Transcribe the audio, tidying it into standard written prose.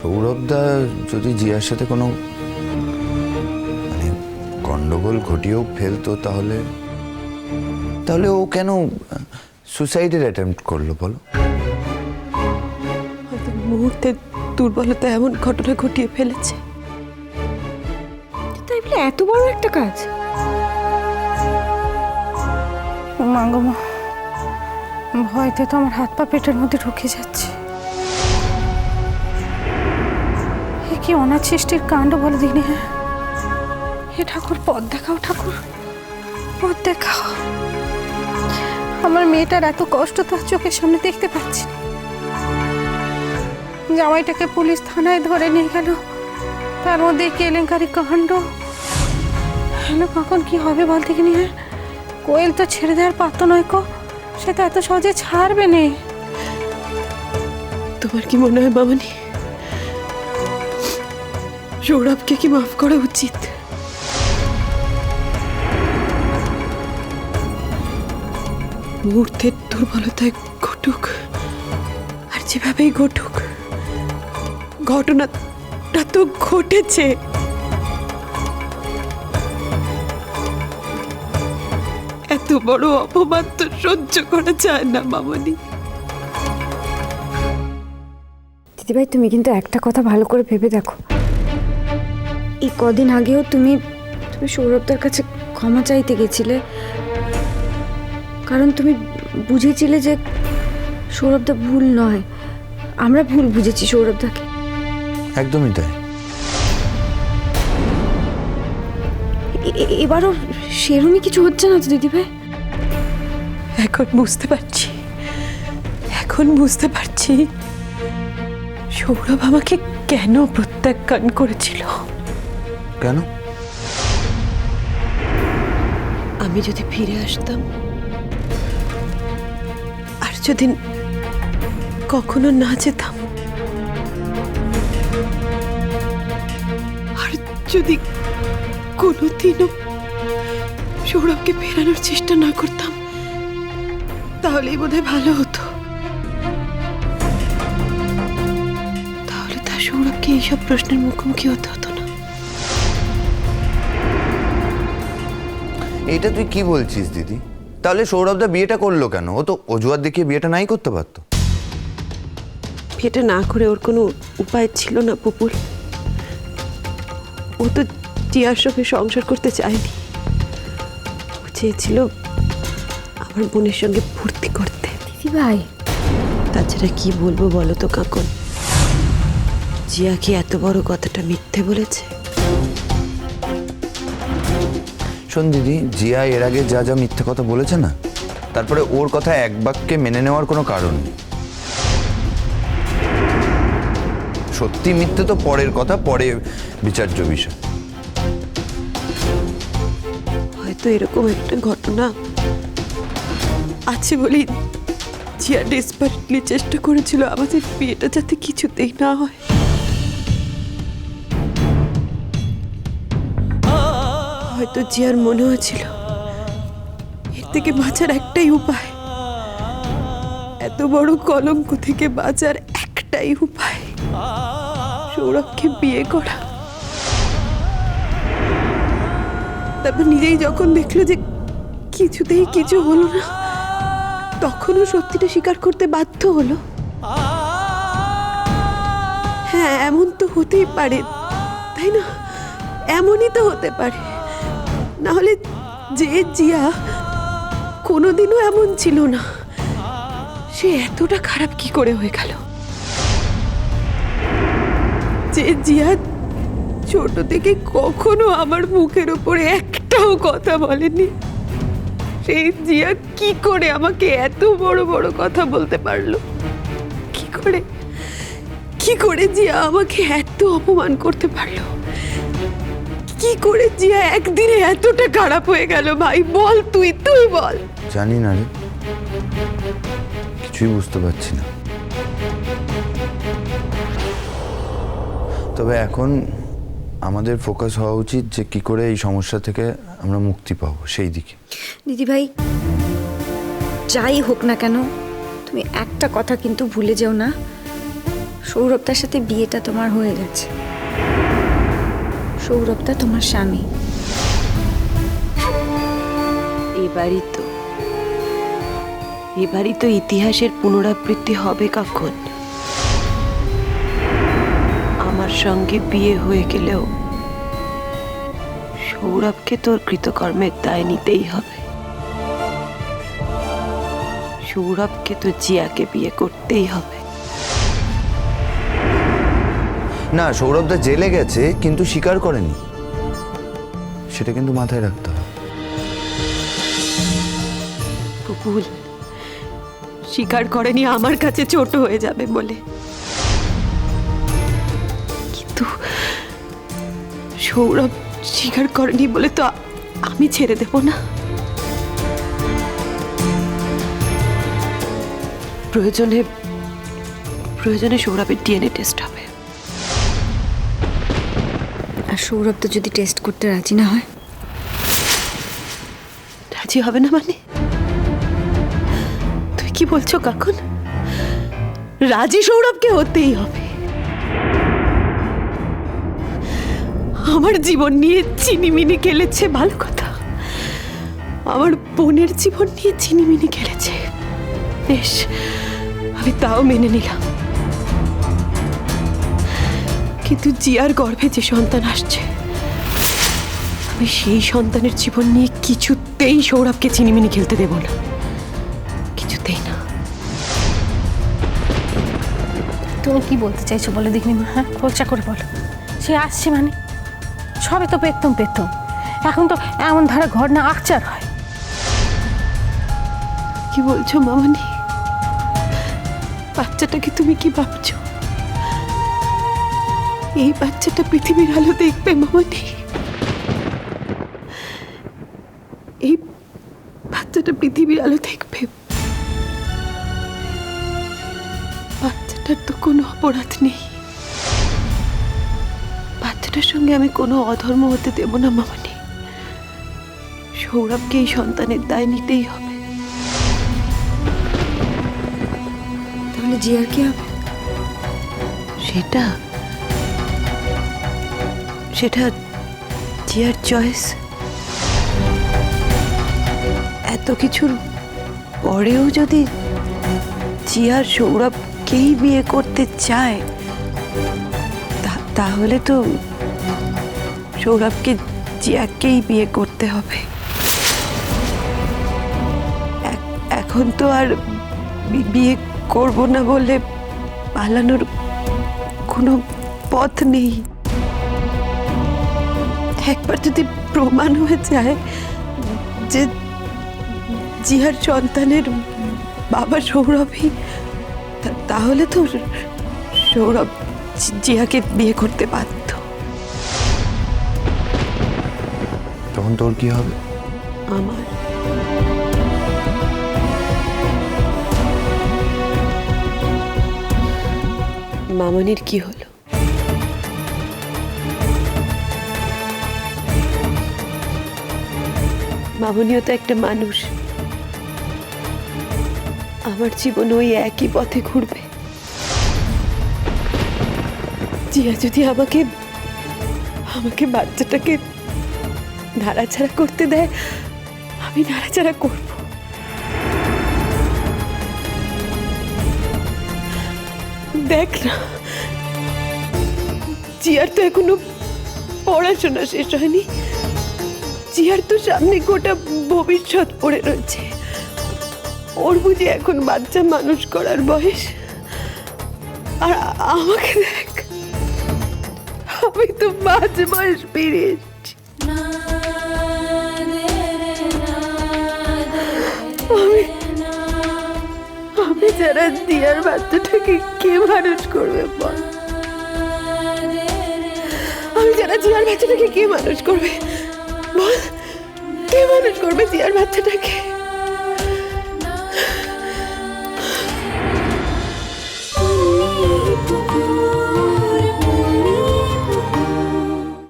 সৌরভদা যদি জিয়ার সাথে কোনো মানে গন্ডগোল ঘটিয়েও ফেলতো তাহলে তাহলে ও কেন সুসাইডের অ্যাটেম্প্ট করলো বলো? হয়তো মুহূর্তে দুর্বলতা এমন ঘটনা ঘটিয়ে ফেলেছে। তাই বলে এত বড় একটা কাজ? মা গো মা, ভয়তে তো আমার হাত পা পেটের মধ্যে ঢুকে যাচ্ছে। এ কি অনাথ সৃষ্টির কাণ্ড বলে দিনি। হ্যাঁ হে ঠাকুর, পথ দেখাও ঠাকুর, পথ দেখাও। আমার মেয়েটার এত কষ্ট তো চোখের সামনে দেখতে পাচ্ছি না। জামাইটাকে পুলিশ থানায় ধরে নিয়ে গেল, তার মধ্যে কেলেঙ্কারি কাণ্ড। হ্যালো, কখন কি হবে বলতে কিনি। হ্যাঁ কোয়েল তো ছেড়ে দেওয়ার পাত্র নয় কো, সে তো এত সহজে ছাড়বে না। তোমার কি মনে হয় মামনি, সৌরভকে কি মাফ করা উচিত? মুহূর্তের দুর্বলতায় ঘটুক আর যেভাবেই ঘটুক, ঘটনাটা তো ঘটেছে। এত বড় অপমান তো সহ্য করা যায় না মামনি। দিদিভাই, তুমি কিন্তু একটা কথা ভালো করে ভেবে দেখো। এই কদিন আগেও তুমি সৌরভদার কাছে ক্ষমা চাইতে গেছিলে, কারণ তুমি বুঝেছিলে যে সৌরভদা ভুল নয়, আমরা ভুল বুঝেছি সৌরভদাকে। একদমই তাই। এবারও সেরকমই কিছু হচ্ছে না তো দিদিভাই? এখন বুঝতে পারছি সৌরভ আমাকে কেন প্রত্যাখ্যান করেছিল। কেন? আমি যদি ফিরে আসতাম আর যদি কখনো না যেতাম, আর যদি কোনোদিনও সৌরভকে ফেরানোর চেষ্টা না করতাম, তাহলেই বোধহয় ভালো হতো। তাহলে তার সৌরভকে এইসব প্রশ্নের মুখোমুখি হতে হতো না। এটা তুই কি বলছিস দিদি? তাহলে সৌরভদা বিয়েটা করলো কেন? ও তো অজুহাত দেখিয়ে বিয়েটা নাই করতে পারতো। বিয়েটা না করে ওর কোনো উপায় ছিল না পুপুল। ও তো জিয়ার সঙ্গে সংসার করতে চায়নি, ও চেয়েছিল আমার বোনের সঙ্গে ফুর্তি করতে। দিদিভাই, তাছাড়া কি বলবো বলো তো কাকন, জিয়া কি এত বড় কথাটা মিথ্যে বলেছে? শোন দিদি, জিয়া এর আগে যা যা মিথ্যে কথা বলেছে না, তারপরে ওর কথা এক বাক্যে মেনে নেওয়ার কোনো কারণ নেই। সত্যি মিথ্যে তো পরের কথা, পরে বিচার্য বিষয়। হয়তো এরকম একটা ঘটনা আছে বলেই জিয়া ডেসপারেটলি চেষ্টা করেছিল আমাদের বিয়েটা যাতে কিছুতেই না হয়। হয়তো জিয়ার মনে হয়েছিল এর থেকে বাঁচার একটাই উপায়, এত বড় কলঙ্ক থেকে বাঁচার একটাই উপায় সৌরভকে বিয়ে করা। তারপর নিজেই যখন দেখলো যে কিছুতেই কিছু হলো না, তখনও সত্যিটা স্বীকার করতে বাধ্য হলো। হ্যাঁ, এমন তো হতেই পারে, তাই না? এমনই তো হতে পারে, না হলে যে জিয়া কোনোদিনও এমন ছিল না, সে এতটা খারাপ কি করে হয়ে গেল? যে জিয়া ছোট থেকে কখনো আমার মুখের উপরে একটাও কথা বলেনি, সেই জিয়া কি করে আমাকে এত বড় বড় কথা বলতে পারলো? কি করে জিয়া আমাকে এত অপমান করতে পারলো? কি করে জিয়া একদিনে এতটা খারাপ হয়ে গেল? ভাই বল, তুই বল। জানি না রে, কিছুই বুঝতে পারছি না। তবে এখন আমাদের ফোকাস হওয়া উচিত যে কি করে এই সমস্যা থেকে আমরা মুক্তি পাবো, সেই দিকে। দিদিভাই, যাই হোক না কেন, তুমি একটা কথা কিন্তু ভুলে যেও না, সৌরভটার সাথে বিয়েটা তোমার হয়ে গেছে। সৌরভটা তোমার স্বামী। এবারই তো ইতিহাসের পুনরাবৃত্তি হবে কখন? আমার সঙ্গে বিয়ে হয়ে গেলেও সৌরভকে তোর কৃতকর্মের দায় নিতেই হবে। সৌরভকে তো জিয়াকে বিয়ে করতেই হবে। না, সৌরভদা জেলে গেছে কিন্তু স্বীকার করেনি, সেটা কিন্তু মাথায় রাখতে হবে। ভুল স্বীকার করেনি আমার কাছে ছোট হয়ে যাবে বলে, কিন্তু সৌরভ স্বীকার করেনি বলে তো আমি ছেড়ে দেব না। প্রয়োজনে সৌরভের ডিএনএ টেস্ট হবে। আর সৌরভ তো যদি টেস্ট করতে রাজি না হয়? রাজি হবে না মানে? তুই কি বলছো কাকুন? রাজি সৌরভকে হতেই হবে। আমার জীবন নিয়ে চিনিমিনি খেলেছে, ভালো কথা। আমার বোনের জীবন নিয়ে চিনিমিনি খেলেছে, বেশ, আমি তাও মেনে নিলাম। কিন্তু জিয়ার গর্ভে যে সন্তান আসছে, আমি সেই সন্তানের জীবন নিয়ে কিছুতেই সৌরভকে চিনিমিনি খেলতে দেব না, কিছুতেই না। তুমি কি বলতে চাইছো বলো দেখিনি মা? হ্যাঁ, খোলসা করে বলো। সে আসছে মানে সবে তো পেতম এখন তো এমন ধারা ঘর না আকচার হয়। কি বলছো মামনি? বাচ্চাটাকে তুমি কি ভাবছো? এই বাচ্চাটা পৃথিবীর আলো দেখবে মামনি? এই বাচ্চাটা পৃথিবীর আলো দেখবে? বাচ্চাটার তো কোনো অপরাধ নেই। বাচ্চাটার সঙ্গে আমি কোনো অধর্ম হতে দেব না মামনি। সৌরভকে এই সন্তানের দায় নিতেই হবে। তাহলে জিয়ার কি হবে? সেটা জিয়ার চয়েস। এত কিছুর পরেও যদি জিয়ার সৌরভকেই বিয়ে করতে চায়, তাহলে তো সৌরভকে জিয়াকেই বিয়ে করতে হবে। এখন তো আর বিয়ে করব না বলে পালানোর কোনো পথ নেই। একবার যদি প্রমাণ হয়ে যায় যে জিয়ার সন্তানের বাবা সৌরভই, তাহলে তো সৌরভ জিয়াকে বিয়ে করতে বাধ্য। তখন তোর কি হবে? আমার মামনির কি হলো? মামনিও তো একটা মানুষ। আমার জীবন ওই একই পথে ঘুরবে। জিয়া যদি আমাকে বাচ্চাটাকে নাড়াচাড়া করতে দেয়, আমি নাড়াচাড়া করব। দেখ না, জিয়ার তো এখনো পড়াশোনা শেষ হয়নি। জিয়ার তো সামনে গোটা ভবিষ্যৎ পড়ে রয়েছে। ওর বুঝি এখন বাচ্চা মানুষ করার বয়স? আর আমাকে দেখ, আমি তো মাঝ বয়স পেরিয়ে এসেছি। আমি যারা জিয়ার বাচ্চাটাকে কে মানুষ করবে বল? আমি যারা জিয়ার বাচ্চাটাকে কে মানুষ করবে বল? কে মানুষ করবে জিয়ার বাচ্চাটাকে?